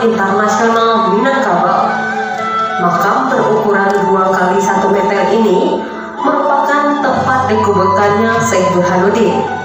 Internasional Minangkabau. Makam berukuran 2 kali 1 meter ini merupakan tempat dikuburkannya Syekh Burhanuddin.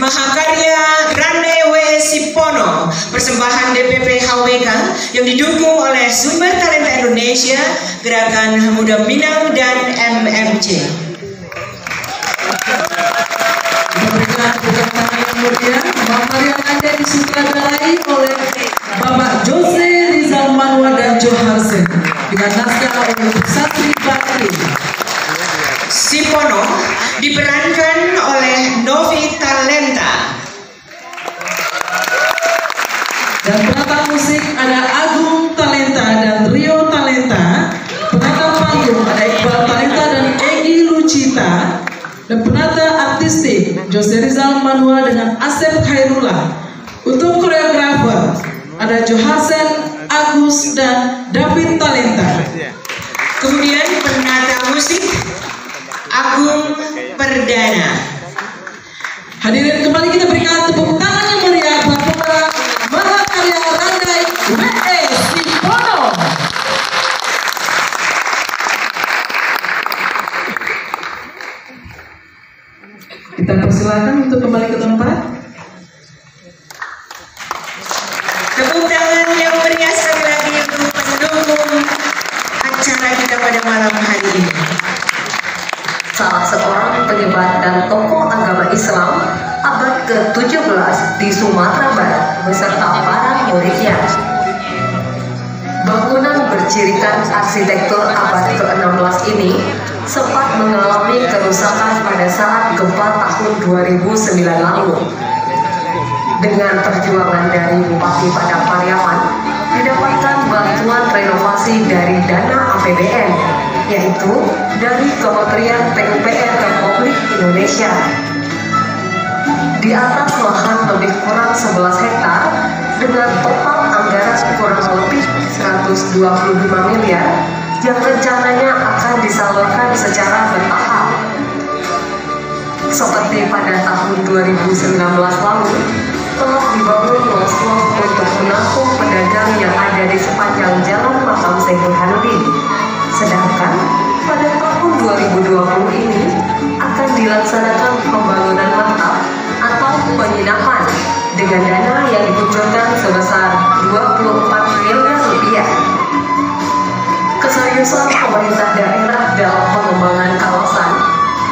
Mahakarya Grande W. Sipono, persembahan DPP HWK yang didukung oleh Sumber Talenta Indonesia, Gerakan Muda Minang, dan MMC. Memberikan tepuk tangan yang mulia, Mahakarya Grande disutradarai oleh Bapak Jose Rizal Manwa dan Joharsen dengan naskah oleh Satri Bakri. Sipono diperankan oleh Novi Talenta. Dan penata musik ada Agung Talenta dan Rio Talenta. Penata panggung ada Iqbal Talenta dan Egy Lucita. Dan penata artistik Jose Rizal Manwa dengan Asep Khairullah. Untuk koreografer ada Joharsen, Agus, dan David Talenta. Kemudian penata musik Agung Perdana. Hadirin, kembali kita berikan tepuk tangan yang meriah buat pemeran Mahakarya Randai W.E. Sipono. Kita persilakan untuk kembali ke tempat. Tepuk tangan yang meriah sekali lagi untuk mendukung acara kita pada malam hari ini. Salah seorang penyebar dan tokoh agama Islam abad ke-17 di Sumatera Barat beserta para muridnya. Bangunan bercirikan arsitektur abad ke-16 ini sempat mengalami kerusakan pada saat gempa tahun 2009 lalu. Dengan perjuangan dari Bupati Padang Pariaman, didapatkan bantuan renovasi dari dana APBN, yaitu dari Kementerian PUPR Republik Indonesia. Di atas lahan lebih kurang 11 hektar dengan total anggaran kurang lebih 125 miliar yang rencananya akan disalurkan secara bertahap. Seperti pada tahun 2019 lalu, telah dibangun lounge untuk menampung pedagang yang ada di sepanjang jalan Makam Syekh Burhanuddin. Sedangkan pada tahun 2020 ini akan dilaksanakan pembangunan maktab atau penginapan dengan dana yang dikucurkan sebesar 24 miliar rupiah. Keseriusan pemerintah daerah dalam pengembangan kawasan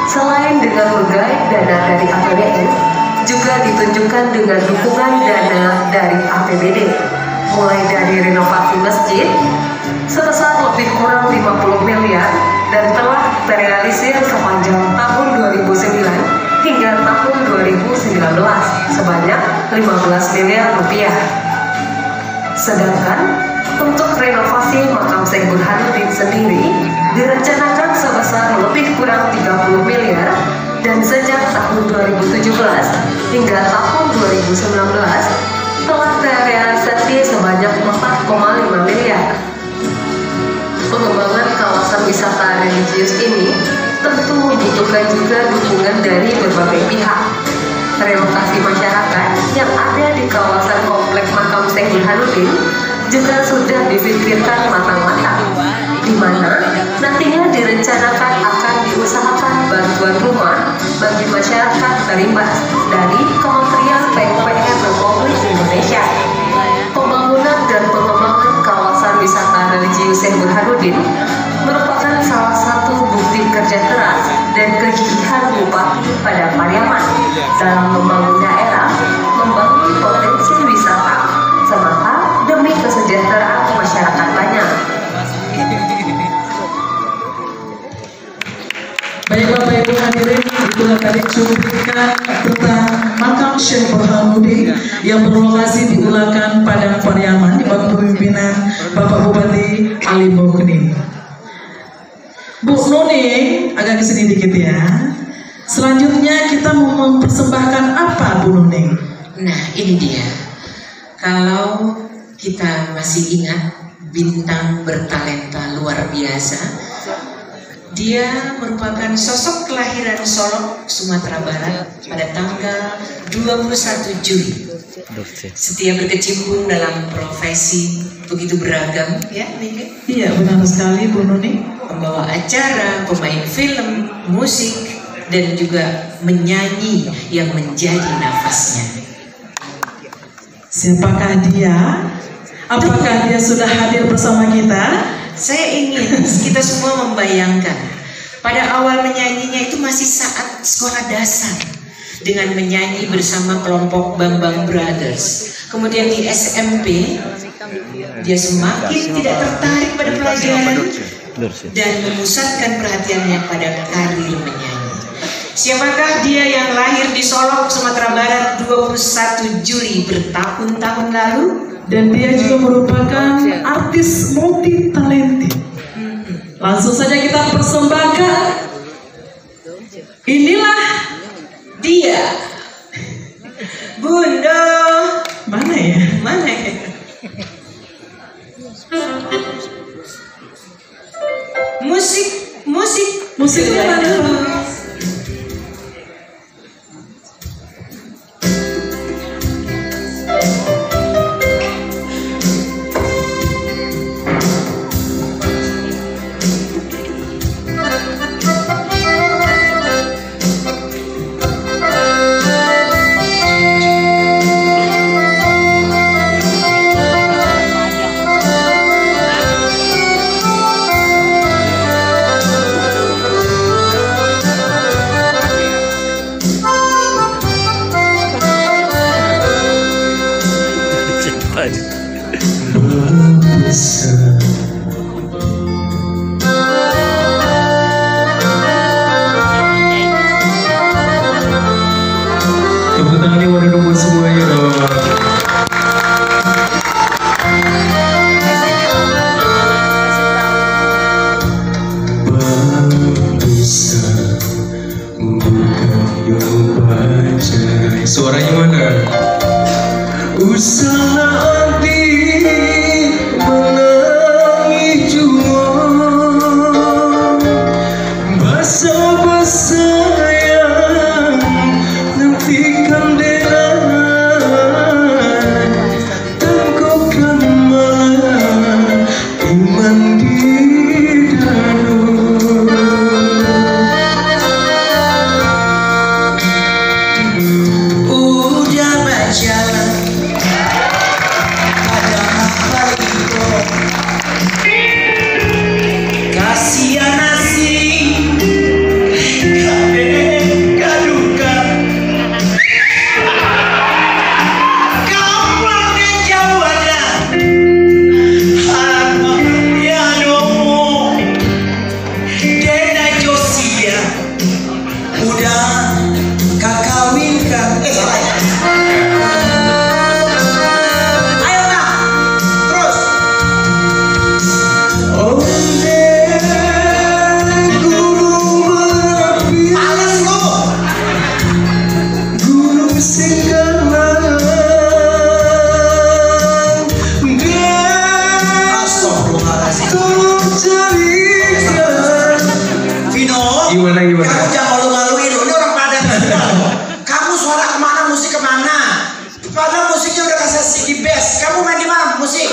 selain dengan menggait dana dari APBN juga ditunjukkan dengan dukungan dana dari APBD, mulai dari renovasi masjid sebesar lebih kurang 50 miliar dan telah terrealisir sepanjang tahun 2009 hingga tahun 2019 sebanyak 15 miliar rupiah. Sedangkan untuk renovasi Makam Syekh Burhanuddin sendiri direncanakan sebesar lebih kurang 30 miliar dan sejak tahun 2017 hingga tahun 2019 telah terrealisasi sebanyak 4,5 miliar. Pengembangan kawasan wisata religius ini tentu membutuhkan juga dukungan dari berbagai pihak. Relokasi masyarakat yang ada di kawasan komplek Makam Syekh Burhanuddin juga sudah dipikirkan matang-matang, di mana nantinya direncanakan akan diusahakan bantuan rumah bagi masyarakat terimbas dari Kementerian PUPR Republik Indonesia. Pembangunan dan pengembangan kawasan wisata religius Syekh Burhanuddin merupakan salah satu bukti kerja keras dan kegigihan Bupati Padang Pariaman dalam membangun daerah, membangun potensi wisata, semata demi kesejahteraan masyarakat banyak. Baik Bapak Ibu hadirin, itulah tadi cuplikan tentang Makam Syekh Burhanuddin yang berlokasi di Ulakan Padang Pariaman di bawah kepemimpinan Bapak Bupati Ali Mughni. Bu Nuning, agak kesini dikit ya. Selanjutnya kita mau mempersembahkan apa Bu Nuning? Nah ini dia. Kalau kita masih ingat bintang bertalenta luar biasa, dia merupakan sosok kelahiran Solok, Sumatera Barat pada tanggal 21 Juli. Setia berkecimpung dalam profesi begitu beragam, ya, Nike? Iya, benar sekali, Bu Nuning. Pembawa acara, pemain film, musik, dan juga menyanyi yang menjadi nafasnya. Siapakah dia? Apakah dia sudah hadir bersama kita? Saya ingin kita semua membayangkan pada awal menyanyinya itu masih saat sekolah dasar dengan menyanyi bersama kelompok Bambang Brothers. Kemudian di SMP dia semakin tidak tertarik pada pelajaran dan memusatkan perhatiannya pada karir menyanyi. Siapakah dia yang lahir di Solok, Sumatera Barat 21 Juli bertahun-tahun lalu? Dan dia juga merupakan artis multi talented. Langsung saja kita persembahkan. Inilah dia, Bunda. Mana ya? Mana ya? Musiknya mana? Tepuk tangan yang warna buat semuanya dong. Suaranya mana? Usaha hati menangis jua, basa-basa yang nantikan dengan tangguhkan malah iman di dalam. Udah baca pada apa itu kasihan nasib kadukan kamu yang jauh ada ya domo Dena Josia udah kakawinkan salah ya. Ayo Kak, terus. Males lu. Gunung Singgalang Astagfirullahaladzim. tolong carikan. Vino, Gimana? kamu jangan malu-maluin lu. Ini orang Padang juga loh. Kamu suara kemana, musik kemana? Padahal musiknya udah kasih CD bass. Kamu main di mana musik?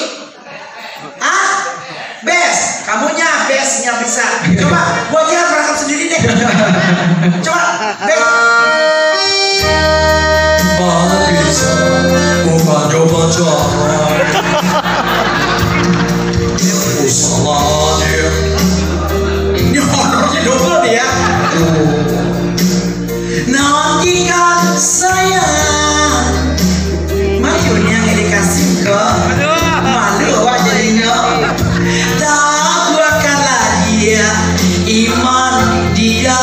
Hah? Bass? Kamunya bassnya bisa. Coba buat dia berangkat sendiri deh. Coba bass. Bisa baca-baca usalahnya. Ini honornya double dia. Nanti kan saya mayunya yang dikasih ke malu jadinya tak buatkanlah dia iman dia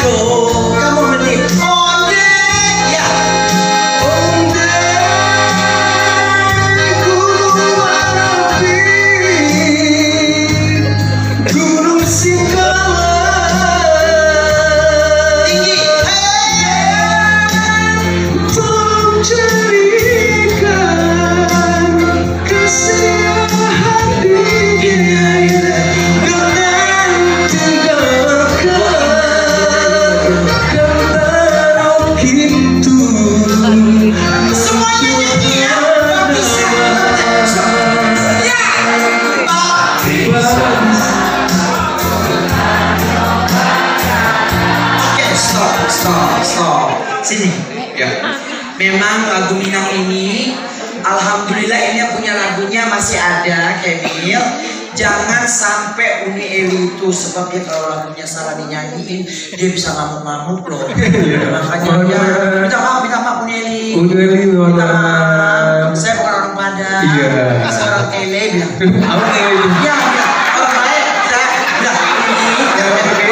do. Kamu mending onde ya Gunung Singgalang tinggi. tolong carikan kasihan hati dengan tinggalkan kata itu. Semuanya nyanyi ya. Gak bisa. Ya. Oke, stop. Sini. Ya. Memang lagu Minang ini, alhamdulillah ini yang punya lagunya masih ada, Kemil. Jangan sampai Uni Eli itu, sebab dia kalau lagunya salah dinyanyiin, dia bisa ngamuk-ngamuk loh. Makanya dia minta maaf Uni Eli. Uni Eli, Minta maaf. Saya bukan orang Padang. Iya. Saya orang Ele bilang. Apa kayak itu? Ya, orang baik. Udah,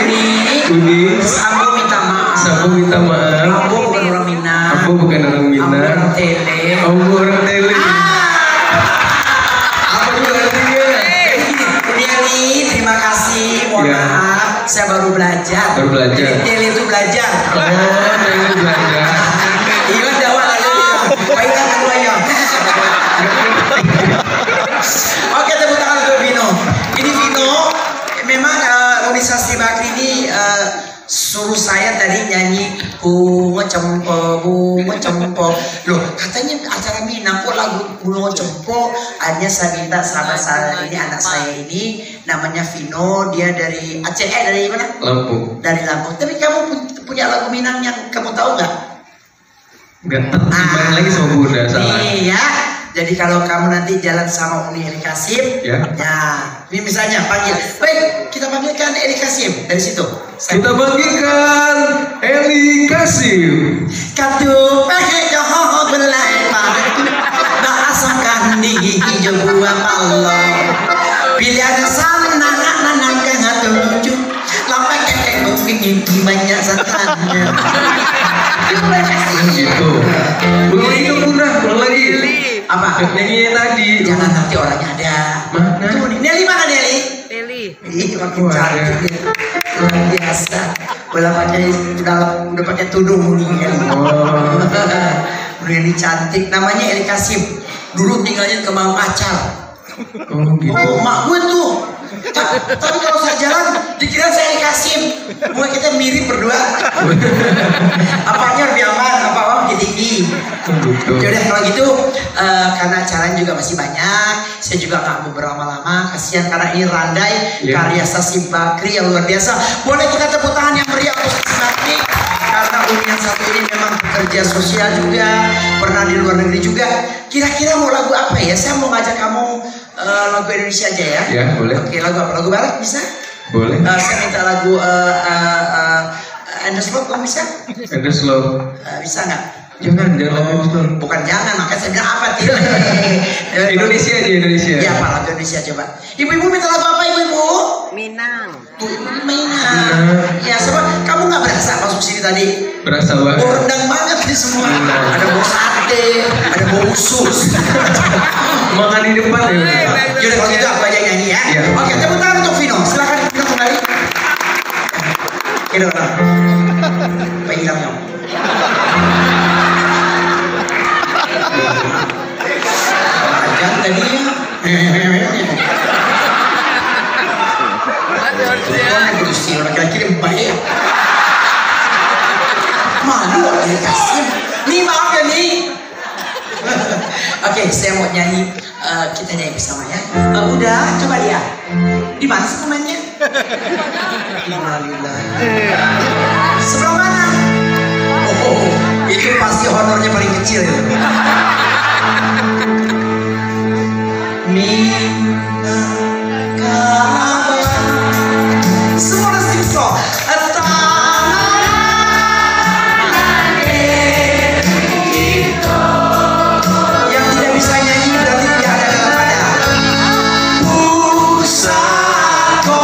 Uni. Terus Ambo minta maaf. Aku minta maaf. Ambo bukan orang Minang. Aku bukan orang Ambo Minang. orang Tele. Aku orang tele. Apa itu artinya? Deli, terima kasih. Mohon Ya. maaf, saya baru belajar. Baru belajar. Deli itu belajar. Oh, tele belajar. Iya, Jawa lagi. Baiklah keduanya. Oke, tepuk tangan untuk Vino. Ini Vino, memang organisasi Bakri ini suruh saya tadi nyanyi bunga cempo. Loh, katanya acara Minang kok lagu bunga cempo. Hanya saya minta sahabat saya ini, anak saya ini namanya Vino, dia dari Aceh, dari mana? Lampung. Dari Lampung. Tapi kamu punya lagu Minang yang kamu tahu nggak? Gak terjemahin lagi sama Bunda, salah. Iya. Jadi kalau kamu nanti jalan sama Uni Eli Kasim, Ya. ini misalnya panggil, baik kita panggilkan Eli Kasim dari situ. Kita bagikan Eli Kasim. Katu joho belai bahasa kan banyak setannya. Gitu. Belum lagi dong Bunda, belum lagi. Apa? Nyanyinya tadi. Jangan nanti orangnya ada. Mana? Tuh, Nelly mana Nelly? Nelly. Ih, makin cantik ya. Luar biasa. Udah pakai tudung nih Nelly. Oh. Nelly cantik. Namanya Eli Kasim. Dulu tinggalnya ke Mang Pacar. Oh gitu. Oh, mak gue tuh. Tapi kalau saya jalan dikira saya Eli Kasim. Gue kita mirip berdua. Apanya lebih aman? Apa lebih tinggi? Gitu. Yaudah kalau gitu, karena acaranya juga masih banyak, saya juga nggak mau berlama-lama. Kasihan karena ini Randai karya Sasi Bakri yang luar biasa. Boleh kita tepuk tangan yang meriah untuk Sasi Bakri karena Uni yang satu ini memang bekerja sosial juga, pernah di luar negeri juga. Kira-kira mau lagu apa ya? Saya mau ngajak kamu lagu Indonesia aja ya. Ya boleh. Oke, lagu apa? Lagu barat bisa? Boleh. Saya minta lagu Underslop, kamu bisa? Ada slow. Bisa nggak? Jangan slow. Bukan jangan, makanya saya bilang apa tidak? Indonesia aja Indonesia. Ya apa lagu Indonesia coba? Ibu-ibu minta lagu apa ibu-ibu? Minang. Tuh Minang. Ya sebab kamu nggak berasa masuk sini tadi? Berasa banget. Bau rendang banget nih semua. Ada bau sate, ada bau usus. Makan di depan ya. Yaudah kalau gitu aku aja yang nyanyi ya. Iya. Oke, tepuk tangan untuk Vino. Silakan Vino kembali. Kira orang. Apa hilangnya? Ajan tadi. Laki-laki yang baik. Malu Eli Kasim. Nih maaf ya nih. Oke, saya mau nyanyi. Kita nyanyi bersama ya. Udah, coba lihat. Di mana sih temannya? Innalillah. Sebelah mana? Oh, itu pasti honornya paling kecil ya. Semua sing song. Yang tidak bisa nyanyi berarti tidak ada dalam pada. Pusako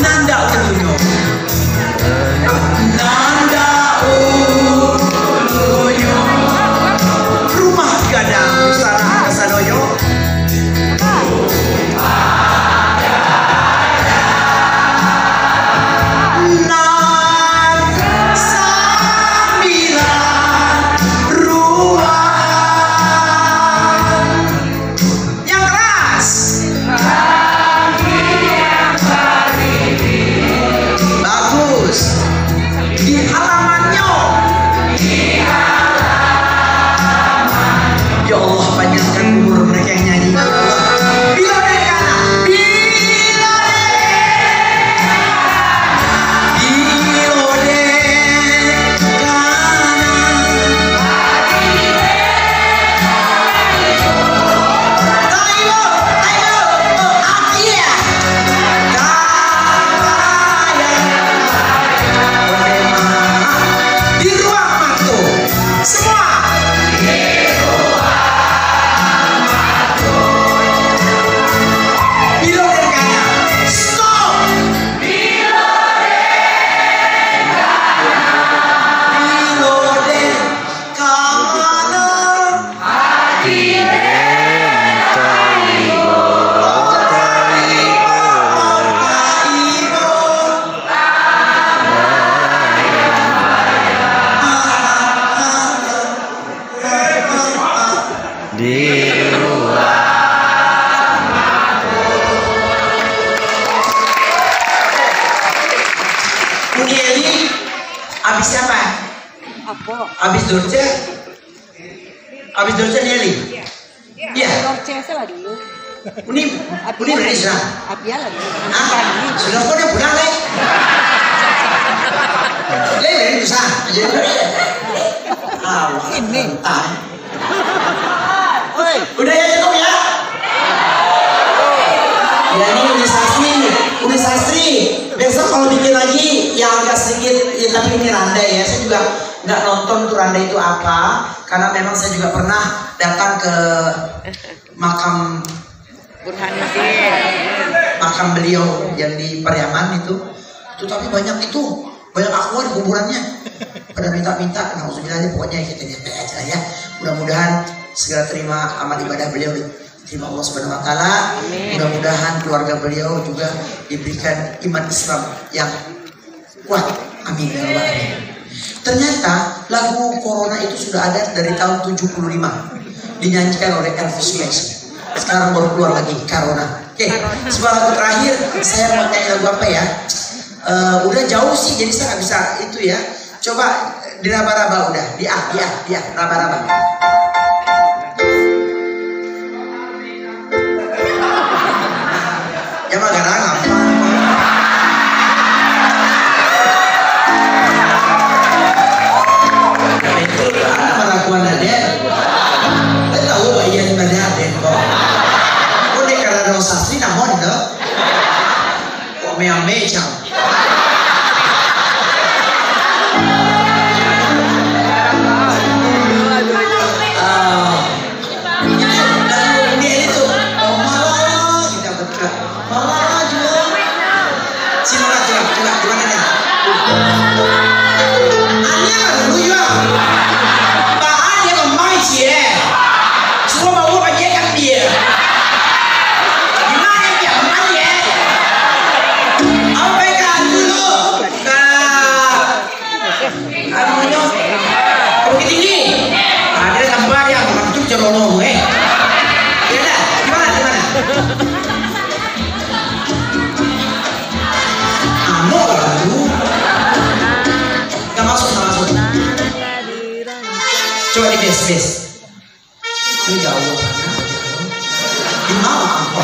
Nanda Uluyo. Nanda Uluyo. Rumah gadang Sana Kasanoyo. Abis siapa? Abis Dorce? Abis Dorce Nelly? Iya. Dorce lah dulu. Ini udah diserang. Abia lagi. Sudah kok dia pulang nih? Lele bisa. Ini. Udah ya cukup ya. Ya ini Uni Sastri. Besok kalau bikin lagi yang agak sedikit, ya, tapi ini Randai ya. Saya juga nggak nonton tuh Randai itu apa, karena memang saya juga pernah datang ke makam Burhanuddin. makam beliau yang di Pariaman itu. Tetapi banyak aqua di kuburannya. Pada minta-minta, nah usahanya pokoknya kita nyantai aja ya. Mudah-mudahan segera terima amal ibadah beliau diterima Allah Subhanahu wa taala. Mudah-mudahan keluarga beliau juga diberikan iman Islam yang kuat. Amin ya rabbal alamin. Ternyata lagu Corona itu sudah ada dari tahun 75. Dinyanyikan oleh Elvis Presley. Sekarang baru keluar lagi Corona. Oke, sebuah lagu terakhir saya mau nyanyi lagu apa ya? Udah jauh sih, jadi saya nggak bisa itu ya. Coba di raba-raba udah, di raba-raba. Ya mah garang apa? Itu ada pengakuan ada. Saya tahu bagian sebenarnya ada kok. Udah kalau ada sasri namun deh. Kok me-me cang. Coba di base. Ini jauh. Di mana apa?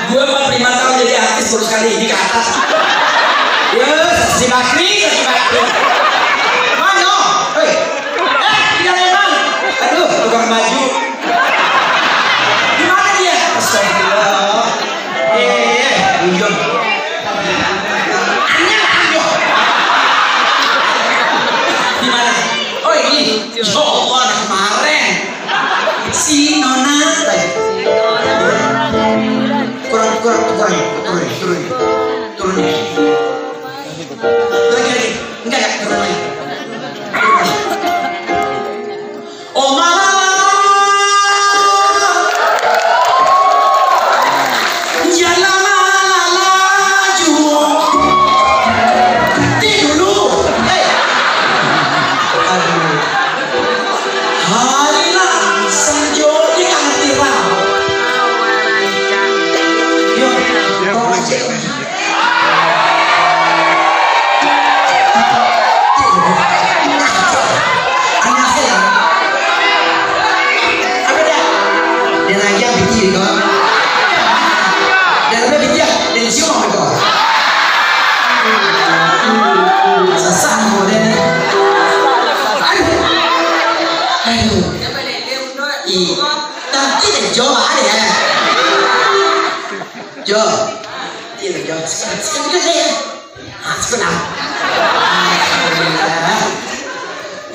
Gue 45 tahun jadi artis baru sekali ini ke atas. Yes, si Bakri. Mana? Hei, tidak emang. Aduh, tukang baju. Astagfirullah. Bujur. Di mana? Oh ini. Ya Allah, kemarin. Si Nona. Turun. Lagi. Enggak, turun lagi. Oh mama.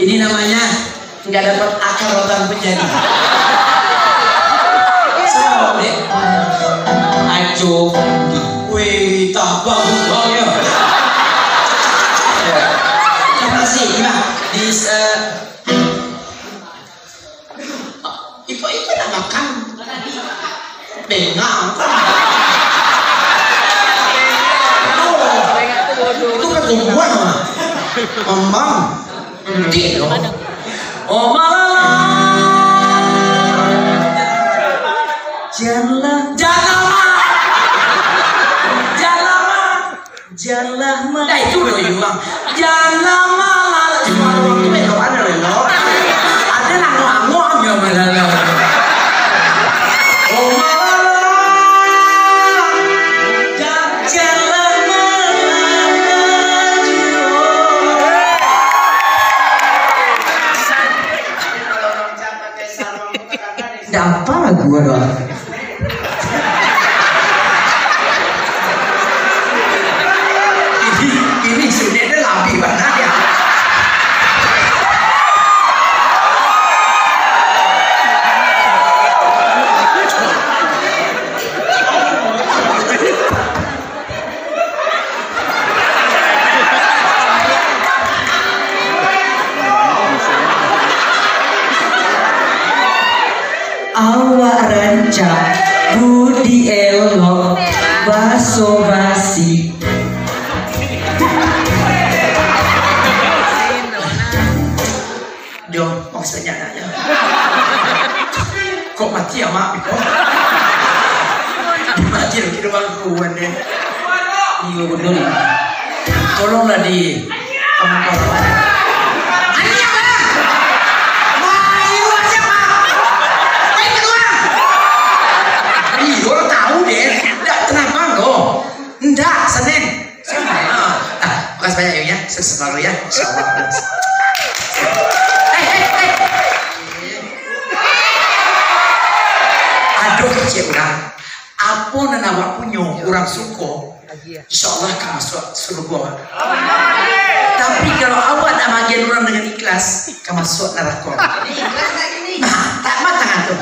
Ini namanya nggak dapat akar rotan penjadi. Sama deh. Aco, wih tabang ya. Terima kasih. Gimana? Ibu nama kan bengang. Itu kan tumbuhan mah. Mambang. Gitu. Oh malala. Jangan lama. Nah itu udah diulang. Jangan lama. Cuma waktu itu ada loh. Ada nanggung ya malala. Oh malala. Apa lagu doang? Ini sudah lebih banget ya. awak rancak budi elok baso basi. Dia maksudnya ya. Kok mati ya mak? Kok mati loh kita bangkuan deh. Iya betul. Tolonglah di kamu tolong. Anaknya mana? Main luar siapa? Main keluar. Ih, orang tahu deh. Enggak kenapa kok? Enggak, Senin. Makasih banyak ya. Sukses selalu ya. Insyaallah. Aduh kecil orang. Apa yang awak punya orang suko, insyaallah akan masuk surga. Tapi kalau awak tak bagian orang dengan ikhlas, akan masuk neraka. Nah, tak matang tu.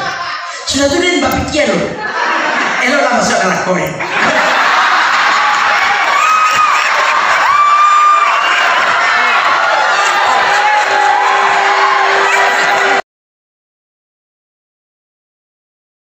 Sudah tu dia buat fikir loh. Eloklah masuk neraka ni.